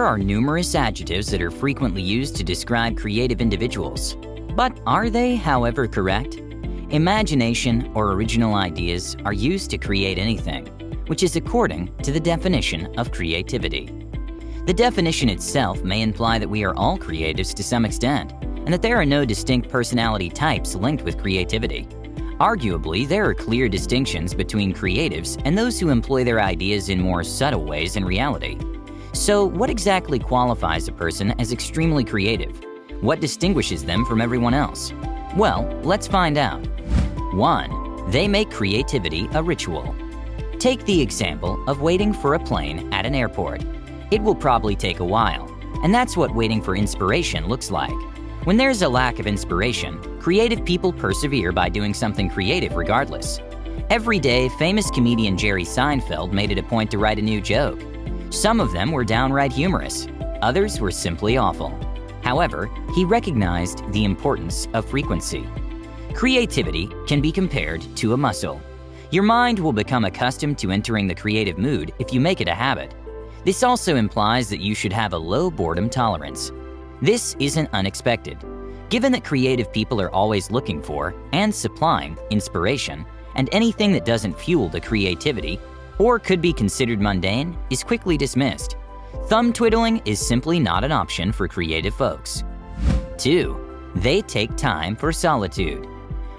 There are numerous adjectives that are frequently used to describe creative individuals. But are they, however, correct? Imagination or original ideas are used to create anything, which is according to the definition of creativity. The definition itself may imply that we are all creatives to some extent, and that there are no distinct personality types linked with creativity. Arguably, there are clear distinctions between creatives and those who employ their ideas in more subtle ways in reality. So, what exactly qualifies a person as extremely creative? What distinguishes them from everyone else? Well, let's find out. 1. They make creativity a ritual. Take the example of waiting for a plane at an airport. It will probably take a while, and that's what waiting for inspiration looks like. When there's a lack of inspiration, creative people persevere by doing something creative regardless. Every day, famous comedian Jerry Seinfeld made it a point to write a new joke. Some of them were downright humorous, others were simply awful. However, he recognized the importance of frequency. Creativity can be compared to a muscle. Your mind will become accustomed to entering the creative mood if you make it a habit. This also implies that you should have a low boredom tolerance. This isn't unexpected, given that creative people are always looking for and supplying inspiration, and anything that doesn't fuel the creativity or could be considered mundane is quickly dismissed. Thumb twiddling is simply not an option for creative folks. 2. They take time for solitude.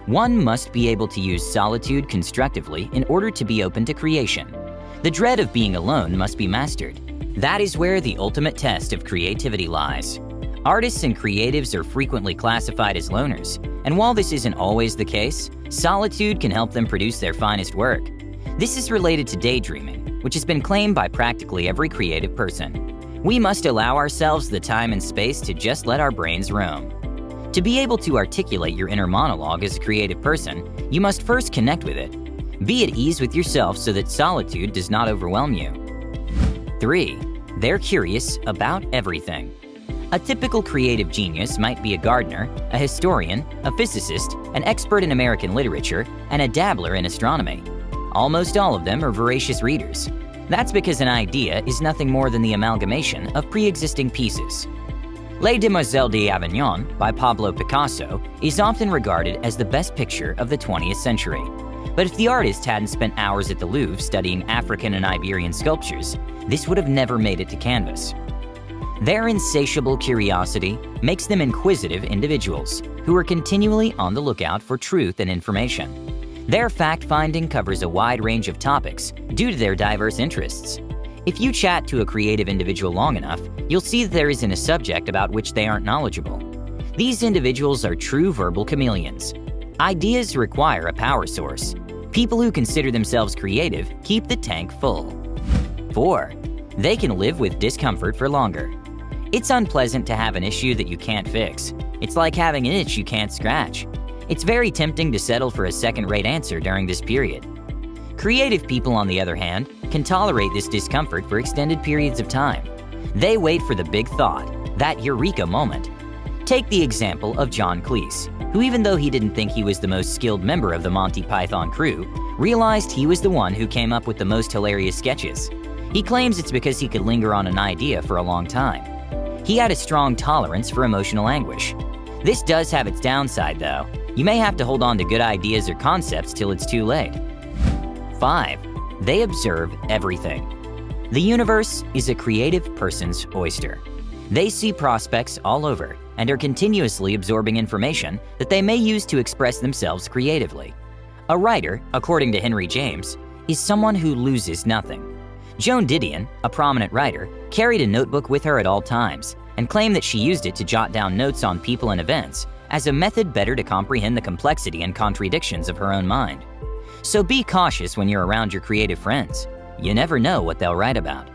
One must be able to use solitude constructively in order to be open to creation. The dread of being alone must be mastered. That is where the ultimate test of creativity lies. Artists and creatives are frequently classified as loners, and while this isn't always the case, solitude can help them produce their finest work. This is related to daydreaming, which has been claimed by practically every creative person. We must allow ourselves the time and space to just let our brains roam. To be able to articulate your inner monologue as a creative person, you must first connect with it. Be at ease with yourself so that solitude does not overwhelm you. 3. They're curious about everything. A typical creative genius might be a gardener, a historian, a physicist, an expert in American literature, and a dabbler in astronomy. Almost all of them are voracious readers. That's because an idea is nothing more than the amalgamation of pre-existing pieces. Les Demoiselles d'Avignon by Pablo Picasso is often regarded as the best picture of the 20th century. But if the artist hadn't spent hours at the Louvre studying African and Iberian sculptures, this would have never made it to canvas. Their insatiable curiosity makes them inquisitive individuals who are continually on the lookout for truth and information. Their fact-finding covers a wide range of topics due to their diverse interests. If you chat to a creative individual long enough, you'll see that there isn't a subject about which they aren't knowledgeable. These individuals are true verbal chameleons. Ideas require a power source. People who consider themselves creative keep the tank full. 4. They can live with discomfort for longer. It's unpleasant to have an issue that you can't fix. It's like having an itch you can't scratch. It's very tempting to settle for a second-rate answer during this period. Creative people, on the other hand, can tolerate this discomfort for extended periods of time. They wait for the big thought, that eureka moment. Take the example of John Cleese, who, even though he didn't think he was the most skilled member of the Monty Python crew, realized he was the one who came up with the most hilarious sketches. He claims it's because he could linger on an idea for a long time. He had a strong tolerance for emotional anguish. This does have its downside, though. You may have to hold on to good ideas or concepts till it's too late. 5. They observe everything. The universe is a creative person's oyster. They see prospects all over and are continuously absorbing information that they may use to express themselves creatively. A writer, according to Henry James, is someone who loses nothing. Joan Didion, a prominent writer, carried a notebook with her at all times and claimed that she used it to jot down notes on people and events as a method better to comprehend the complexity and contradictions of her own mind. So be cautious when you're around your creative friends. You never know what they'll write about.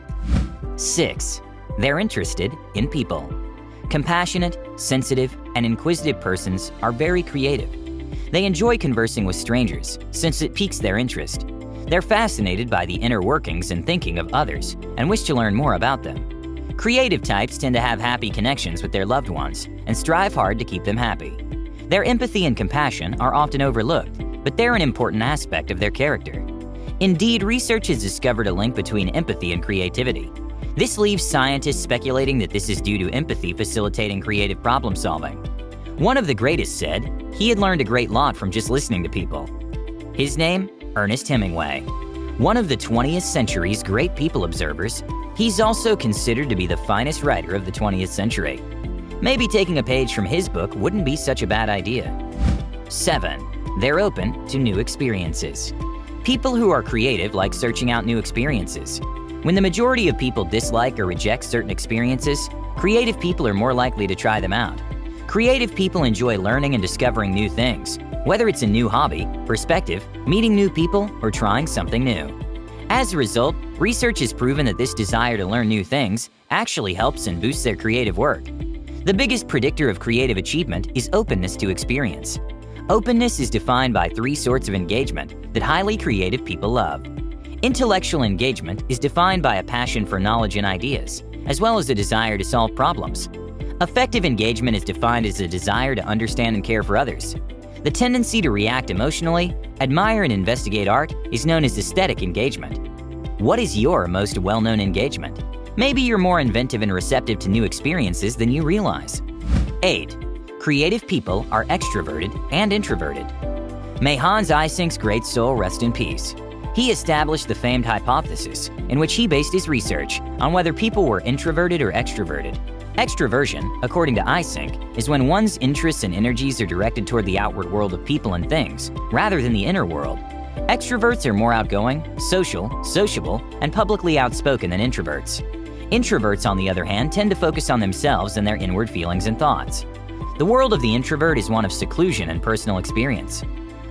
6. They're interested in people. Compassionate, sensitive, and inquisitive persons are very creative. They enjoy conversing with strangers since it piques their interest. They're fascinated by the inner workings and thinking of others and wish to learn more about them. Creative types tend to have happy connections with their loved ones and strive hard to keep them happy. Their empathy and compassion are often overlooked, but they're an important aspect of their character. Indeed, research has discovered a link between empathy and creativity. This leaves scientists speculating that this is due to empathy facilitating creative problem solving. One of the greatest said he had learned a great lot from just listening to people. His name? Ernest Hemingway. One of the 20th century's great people observers, he's also considered to be the finest writer of the 20th century. Maybe taking a page from his book wouldn't be such a bad idea. 7. They're open to new experiences. People who are creative like searching out new experiences. When the majority of people dislike or reject certain experiences, creative people are more likely to try them out. Creative people enjoy learning and discovering new things, whether it's a new hobby, perspective, meeting new people, or trying something new. As a result, research has proven that this desire to learn new things actually helps and boosts their creative work. The biggest predictor of creative achievement is openness to experience. Openness is defined by 3 sorts of engagement that highly creative people love. Intellectual engagement is defined by a passion for knowledge and ideas, as well as a desire to solve problems. Affective engagement is defined as a desire to understand and care for others. The tendency to react emotionally, admire and investigate art is known as aesthetic engagement. What is your most well-known engagement? Maybe you're more inventive and receptive to new experiences than you realize. 8. Creative people are extroverted and introverted. May Hans Eysenk's great soul rest in peace. He established the famed hypothesis, in which he based his research on whether people were introverted or extroverted. Extroversion, according to Eysenck, is when one's interests and energies are directed toward the outward world of people and things, rather than the inner world. Extroverts are more outgoing, social, sociable, and publicly outspoken than introverts. Introverts, on the other hand, tend to focus on themselves and their inward feelings and thoughts. The world of the introvert is one of seclusion and personal experience.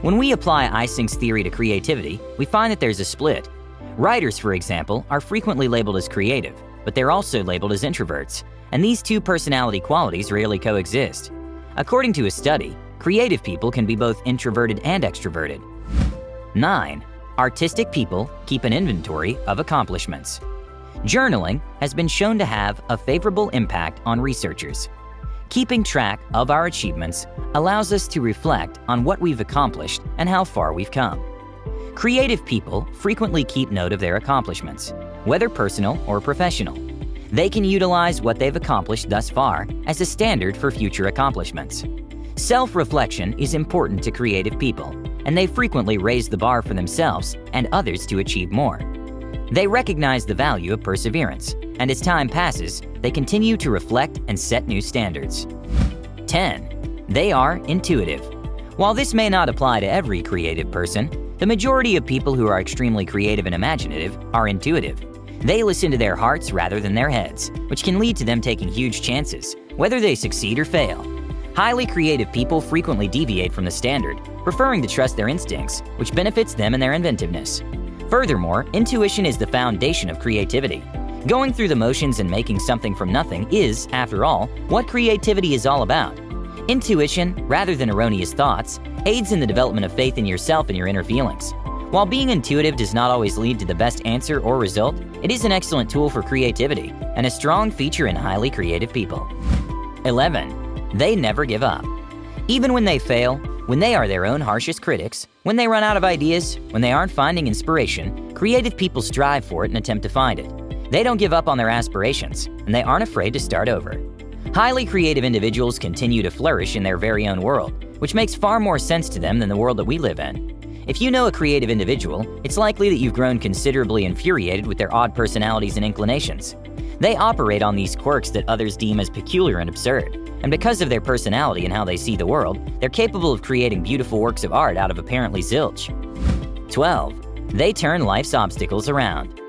When we apply Eysenck's theory to creativity, we find that there's a split. Writers, for example, are frequently labeled as creative, but they're also labeled as introverts, and these 2 personality qualities rarely coexist. According to a study, creative people can be both introverted and extroverted. 9. Artistic people keep an inventory of accomplishments. Journaling has been shown to have a favorable impact on researchers. Keeping track of our achievements allows us to reflect on what we've accomplished and how far we've come. Creative people frequently keep note of their accomplishments, whether personal or professional. They can utilize what they've accomplished thus far as a standard for future accomplishments. Self-reflection is important to creative people, and they frequently raise the bar for themselves and others to achieve more. They recognize the value of perseverance, and as time passes, they continue to reflect and set new standards. 10. They are intuitive. While this may not apply to every creative person, the majority of people who are extremely creative and imaginative are intuitive. They listen to their hearts rather than their heads, which can lead to them taking huge chances, whether they succeed or fail. Highly creative people frequently deviate from the standard, preferring to trust their instincts, which benefits them and their inventiveness. Furthermore, intuition is the foundation of creativity. Going through the motions and making something from nothing is, after all, what creativity is all about. Intuition, rather than erroneous thoughts, aids in the development of faith in yourself and your inner feelings. While being intuitive does not always lead to the best answer or result, it is an excellent tool for creativity and a strong feature in highly creative people. 11. They never give up. Even when they fail, when they are their own harshest critics, when they run out of ideas, when they aren't finding inspiration, creative people strive for it and attempt to find it. They don't give up on their aspirations, and they aren't afraid to start over. Highly creative individuals continue to flourish in their very own world, which makes far more sense to them than the world that we live in. If you know a creative individual, it's likely that you've grown considerably infuriated with their odd personalities and inclinations. They operate on these quirks that others deem as peculiar and absurd, and because of their personality and how they see the world, they're capable of creating beautiful works of art out of apparently zilch. 12. They turn life's obstacles around.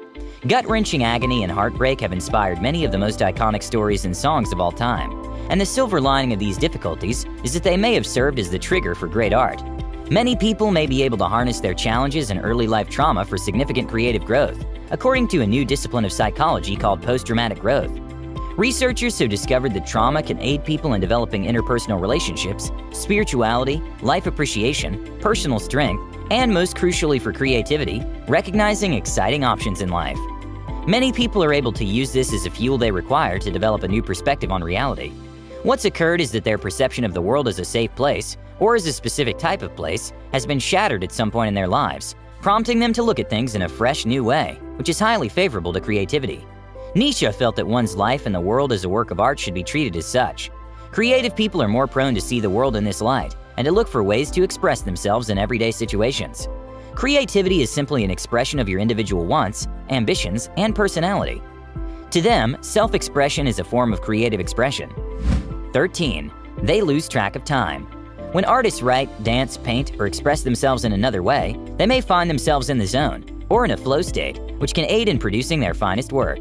Gut-wrenching agony and heartbreak have inspired many of the most iconic stories and songs of all time, and the silver lining of these difficulties is that they may have served as the trigger for great art. Many people may be able to harness their challenges and early life trauma for significant creative growth, according to a new discipline of psychology called post-traumatic growth. Researchers have discovered that trauma can aid people in developing interpersonal relationships, spirituality, life appreciation, personal strength, and most crucially for creativity, recognizing exciting options in life. Many people are able to use this as a fuel they require to develop a new perspective on reality. What's occurred is that their perception of the world as a safe place, or as a specific type of place, has been shattered at some point in their lives, prompting them to look at things in a fresh new way, which is highly favorable to creativity. Nietzsche felt that one's life and the world as a work of art should be treated as such. Creative people are more prone to see the world in this light and to look for ways to express themselves in everyday situations. Creativity is simply an expression of your individual wants, ambitions, and personality. To them, self-expression is a form of creative expression. 13. They lose track of time. When artists write, dance, paint, or express themselves in another way, they may find themselves in the zone, or in a flow state, which can aid in producing their finest work.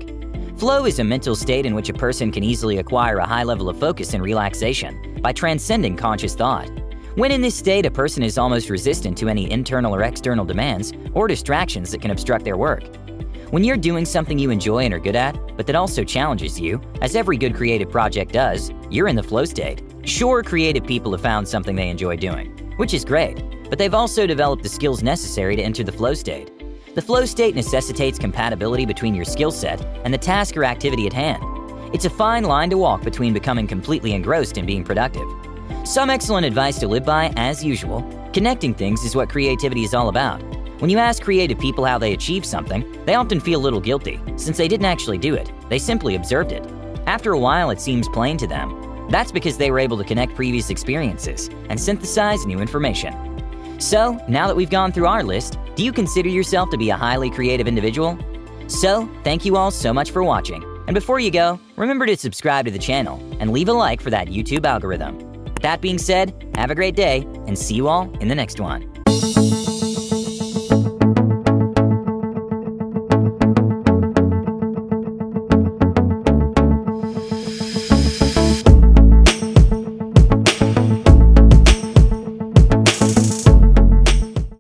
Flow is a mental state in which a person can easily acquire a high level of focus and relaxation by transcending conscious thought. When in this state, a person is almost resistant to any internal or external demands or distractions that can obstruct their work. When you're doing something you enjoy and are good at, but that also challenges you, as every good creative project does, you're in the flow state. Sure, creative people have found something they enjoy doing, which is great, but they've also developed the skills necessary to enter the flow state. The flow state necessitates compatibility between your skill set and the task or activity at hand. It's a fine line to walk between becoming completely engrossed and being productive. Some excellent advice to live by, as usual: connecting things is what creativity is all about. When you ask creative people how they achieve something, they often feel a little guilty, since they didn't actually do it, they simply observed it. After a while, it seems plain to them. That's because they were able to connect previous experiences and synthesize new information. So, now that we've gone through our list, do you consider yourself to be a highly creative individual? So, thank you all so much for watching. And before you go, remember to subscribe to the channel and leave a like for that YouTube algorithm. With that being said, have a great day and see you all in the next one.